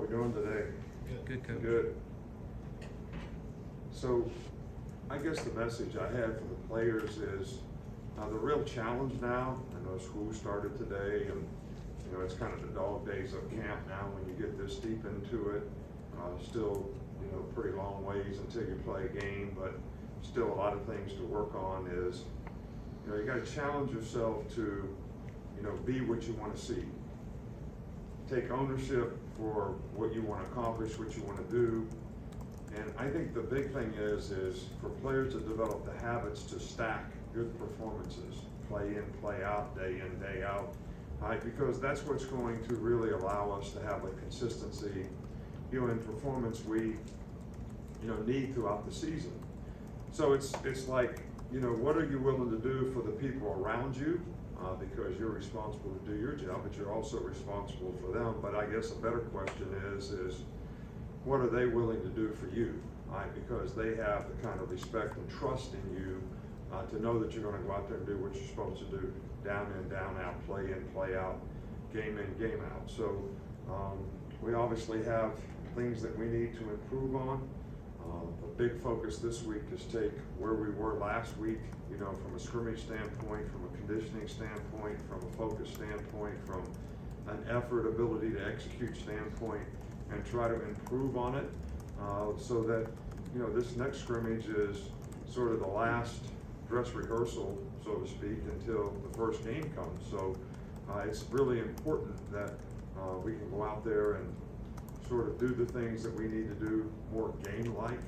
we doing today? Good, Coach. Good. So, I guess the message I had for the players is, the real challenge now, I know school started today, and, you know, it's kind of the dog days of camp now when you get this deep into it. Still, you know, pretty long ways until you play a game, but still a lot of things to work on is, you know, you gotta challenge yourself to, you know, be what you wanna see. Take ownership for what you wanna accomplish, what you wanna do. And I think the big thing is for players to develop the habits to stack good performances, play in, play out, day in, day out, right? Because that's what's going to really allow us to have a consistency, you know, in performance we, you know, need throughout the season. So it's like, you know, what are you willing to do for the people around you? Because you're responsible to do your job, but you're also responsible for them. But I guess a better question is what are they willing to do for you, right? Because they have the kind of respect and trust in you to know that you're gonna go out there and do what you're supposed to do, down in, down out, play in, play out, game in, game out. So we obviously have things that we need to improve on. A big focus this week is take where we were last week, you know, from a scrimmage standpoint, from a conditioning standpoint, from a focus standpoint, from an effort, ability to execute standpoint, and try to improve on it so that, you know, this next scrimmage is sort of the last dress rehearsal, so to speak, until the first game comes. So it's really important that we can go out there and sort of do the things that we need to do more game-like,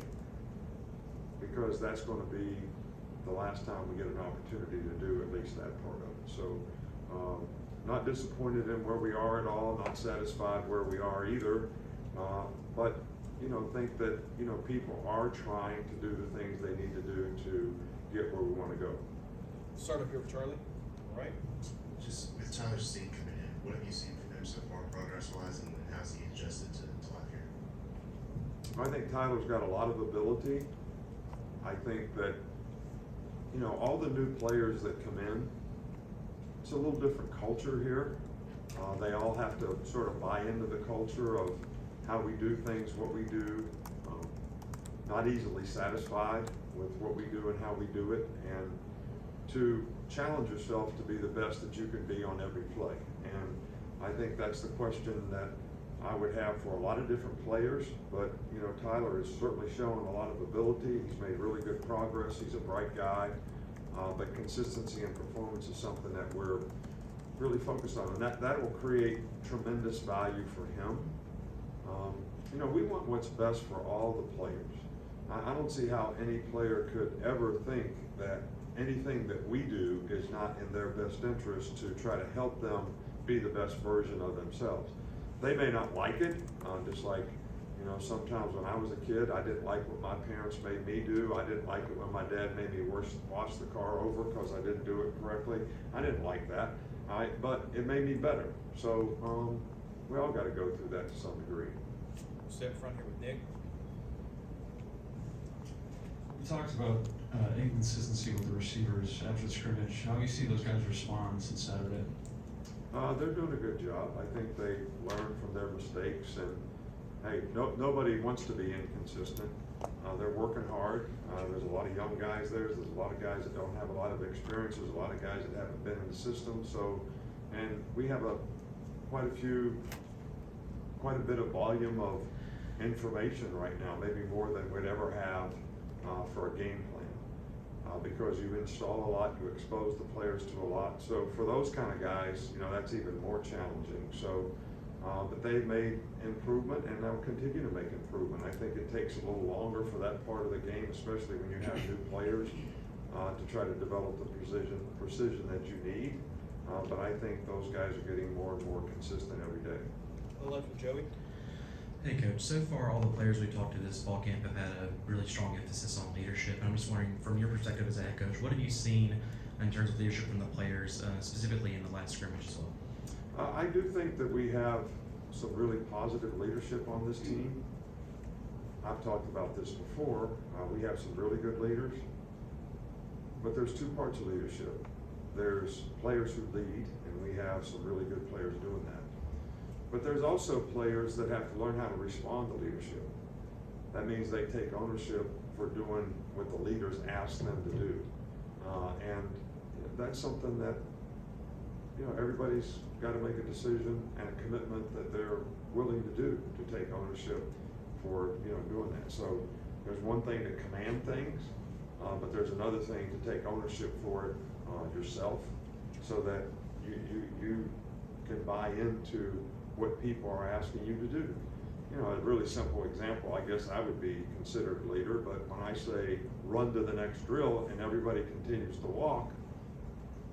because that's going to be the last time we get an opportunity to do at least that part of it. So not disappointed in where we are at all, not satisfied where we are either, but you know, think that, you know, people are trying to do the things they need to do to get where we want to go. Start up here with Charlie. All right. Just with Tyler Steen coming in, what have you seen from him so far progress-wise, and how's he adjusted to life here? I think Tyler's got a lot of ability. I think that, you know, all the new players that come in, it's a little different culture here. They all have to sort of buy into the culture of how we do things, what we do, not easily satisfied with what we do and how we do it, and to challenge yourself to be the best that you can be on every play. And I think that's the question that I would have for a lot of different players, but you know, Tyler has certainly shown a lot of ability. He's made really good progress. He's a bright guy, but consistency and performance is something that we're really focused on, and that will create tremendous value for him. You know, we want what's best for all the players. I don't see how any player could ever think that anything that we do is not in their best interest to try to help them be the best version of themselves. They may not like it, just like, you know, sometimes when I was a kid, I didn't like what my parents made me do. I didn't like it when my dad made me wash the car over because I didn't do it correctly. I didn't like that, but it made me better. So we all got to go through that to some degree. Stay up front here with Nick. You talked about inconsistency with the receivers after the scrimmage. How do you see those guys respond since Saturday? They're doing a good job. I think they learn from their mistakes, and hey, nobody wants to be inconsistent. They're working hard. There's a lot of young guys there. There's a lot of guys that don't have a lot of experience. There's a lot of guys that haven't been in the system. So, and we have quite a bit of volume of information right now, maybe more than we'd ever have for a game plan. Because you install a lot, you expose the players to a lot. So for those kind of guys, you know, that's even more challenging. So, but they've made improvement, and they'll continue to make improvement. I think it takes a little longer for that part of the game, especially when you have new players, to try to develop the precision that you need. But I think those guys are getting more and more consistent every day. The left with Joey. Hey, Coach. So far, all the players we talked to this fall camp have had a really strong emphasis on leadership. And I'm just wondering, from your perspective as a head coach, what have you seen in terms of leadership from the players, specifically in the last scrimmage as well? I do think that we have some really positive leadership on this team. I've talked about this before. We have some really good leaders, but there's two parts of leadership. There's players who lead, and we have some really good players doing that. But there's also players that have to learn how to respond to leadership. That means they take ownership for doing what the leaders ask them to do. And that's something that, everybody's got to make a decision and a commitment that they're willing to do, to take ownership for, doing that. So there's one thing to command things, but there's another thing to take ownership for it yourself, so that you can buy into what people are asking you to do. A really simple example, I guess I would be considered a leader, but when I say run to the next drill and everybody continues to walk,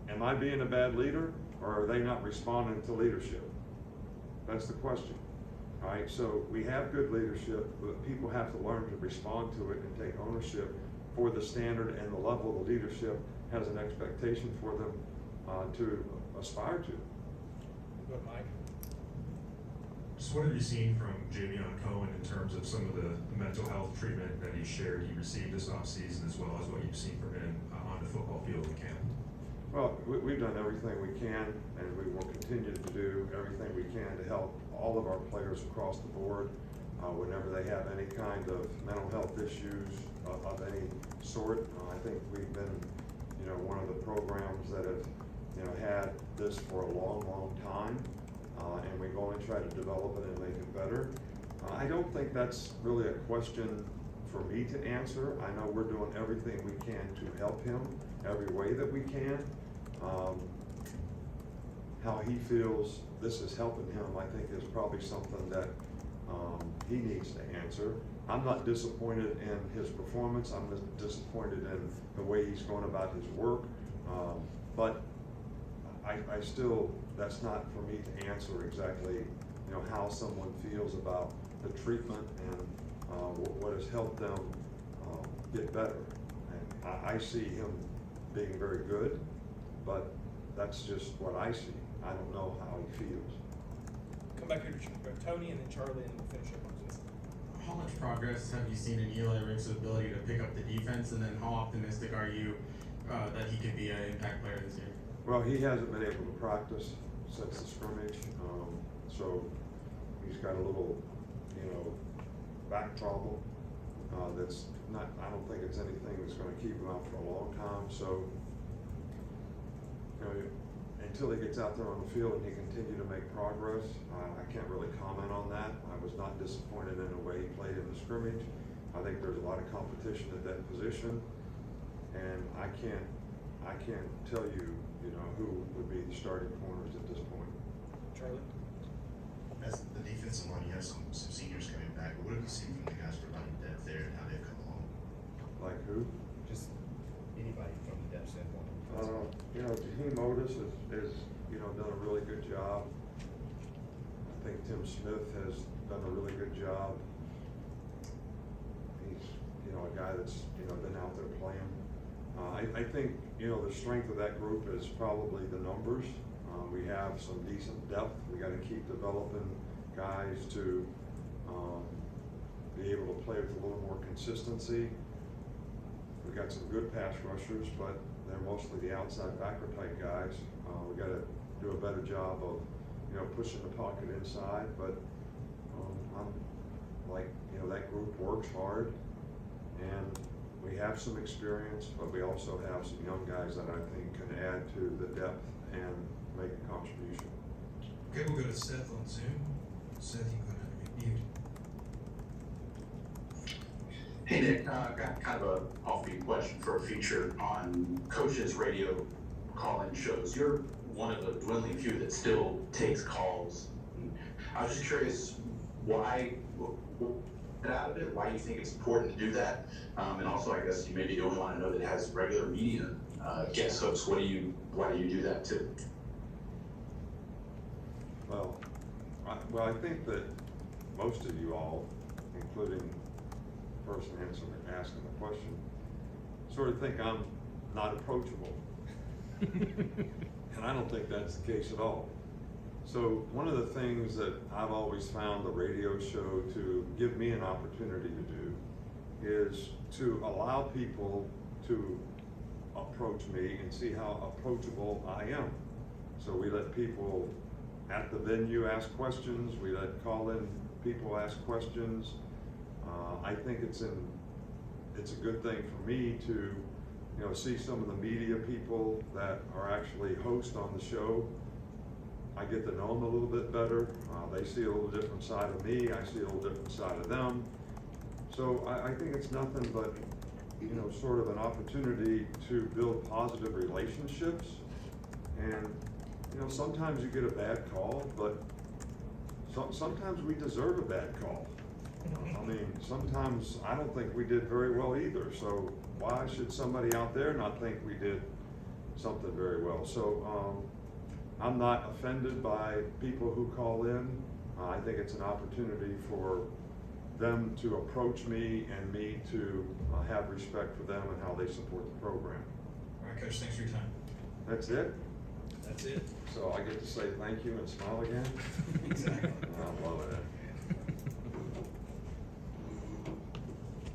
am I being a bad leader, or are they not responding to leadership? That's the question. All right, so we have good leadership, but people have to learn to respond to it and take ownership for the standard and the level the leadership has an expectation for them to aspire to. Go ahead, Mike. Just what have you seen from Javion Cohen in terms of some of the mental health treatment that he shared he received this offseason, as well as what you've seen from him on the football field in camp? Well, we've done everything we can, and we will continue to do everything we can to help all of our players across the board whenever they have any kind of mental health issues of any sort. I think we've been, one of the programs that have, had this for a long, long time, and we go and try to develop it and make it better. I don't think that's really a question for me to answer. I know we're doing everything we can to help him every way that we can. How he feels this is helping him, I think, is probably something that he needs to answer. I'm not disappointed in his performance. I'm disappointed in the way he's going about his work. But I still, that's not for me to answer exactly, how someone feels about the treatment and what has helped them get better. And I see him being very good, but that's just what I see. I don't know how he feels. Come back here to Tony and then Charlie, and we'll finish up on Zoom. How much progress have you seen in Eli Rick's ability to pick up the defense, and then how optimistic are you that he could be an impact player this year? Well, he hasn't been able to practice since the scrimmage, so he's got a little, back problem that's not, I don't think it's anything that's gonna keep him out for a long time, so, until he gets out there on the field and he continue to make progress, I can't really comment on that. I was not disappointed in the way he played in the scrimmage. I think there's a lot of competition at that position, and I can't tell you, who would be the starting corners at this point. Charlie? As the defensive line, you have some seniors coming back, but what have you seen from the guys providing depth there and how they've come along? Like who? Just anybody from the depth standpoint. Jaheim Otis is done a really good job. I think Tim Smith has done a really good job. He's, a guy that's, been out there playing. I think, the strength of that group is probably the numbers. We have some decent depth. We gotta keep developing guys to be able to play with a little more consistency. We've got some good pass rushers, but they're mostly the outside backer type guys. We gotta do a better job of, pushing the pocket inside, but that group works hard, and we have some experience, but we also have some young guys that I think can add to the depth and make a contribution. Okay, we'll go to Seth on Zoom. Seth, you can go ahead and mute. Hey Nick, got kind of a offbeat question for a feature on Coach's radio call-in shows. You're one of the dwindling few that still takes calls. I was just curious why get out of it, why you think it's important to do that, and also I guess you maybe the only one I know that has regular media guest hosts. Why do you do that too? Well, I think that most of you all, including the person asking the question, sort of think I'm not approachable. And I don't think that's the case at all. So one of the things that I've always found the radio show to give me an opportunity to do is to allow people to approach me and see how approachable I am. So we let people at the venue ask questions, we let call-in people ask questions. I think it's a good thing for me to, see some of the media people that are actually hosts on the show. I get to know them a little bit better. They see a little different side of me. I see a little different side of them. So I think it's nothing but, sort of an opportunity to build positive relationships. And, sometimes you get a bad call, but sometimes we deserve a bad call. I mean, sometimes I don't think we did very well either. So why should somebody out there not think we did something very well? So I'm not offended by people who call in. I think it's an opportunity for them to approach me and me to have respect for them and how they support the program. All right, Coach, thanks for your time. That's it? That's it. So I get to say thank you and smile again? Exactly.